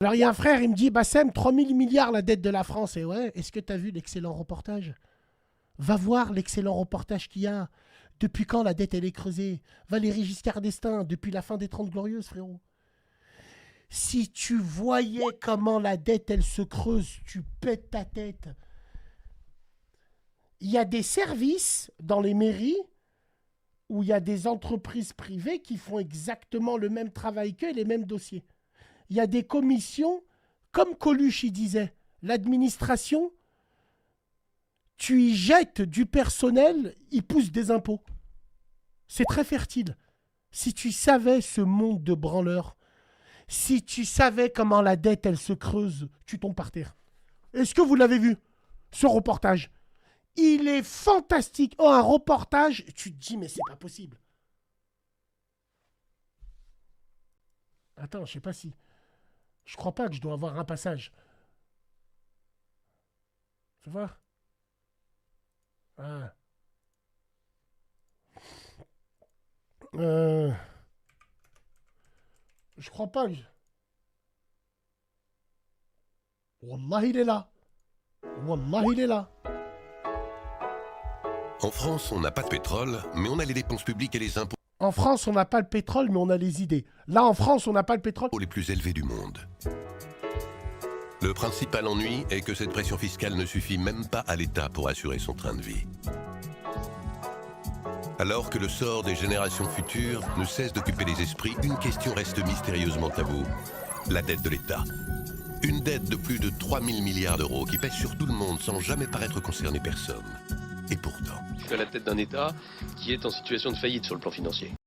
Alors, il y a un frère, il me dit, Bassem, 3000 milliards la dette de la France. Et ouais, est-ce que tu as vu l'excellent reportage? Va voir l'excellent reportage qu'il y a. Depuis quand la dette, elle est creusée? Valéry Giscard d'Estaing, depuis la fin des 30 Glorieuses, frérot. Si tu voyais comment la dette, elle se creuse, tu pètes ta tête. Il y a des services dans les mairies où il y a des entreprises privées qui font exactement le même travail qu'eux et les mêmes dossiers. Il y a des commissions, comme Coluche il disait, l'administration, tu y jettes du personnel, il pousse des impôts. C'est très fertile. Si tu savais ce monde de branleurs, si tu savais comment la dette, elle se creuse, tu tombes par terre. Est-ce que vous l'avez vu, ce reportage? Il est fantastique. Oh, un reportage, tu te dis, mais c'est pas possible. Attends, je sais pas si... Je crois pas que je dois avoir un passage. Fais voir. Ah. Euh... Je crois pas que... Wallah, il est là. Wallah, il est là. En France, on n'a pas de pétrole, mais on a les dépenses publiques et les impôts En France, on n'a pas le pétrole, mais on a les idées. Là, en France, on n'a pas le pétrole. les plus élevés du monde. Le principal ennui est que cette pression fiscale ne suffit même pas à l'État pour assurer son train de vie. Alors que le sort des générations futures ne cesse d'occuper les esprits, une question reste mystérieusement taboue. La dette de l'État. Une dette de plus de 3000 milliards d'euros qui pèse sur tout le monde sans jamais paraître concerner personne. Et pourtant... à la tête d'un État qui est en situation de faillite sur le plan financier.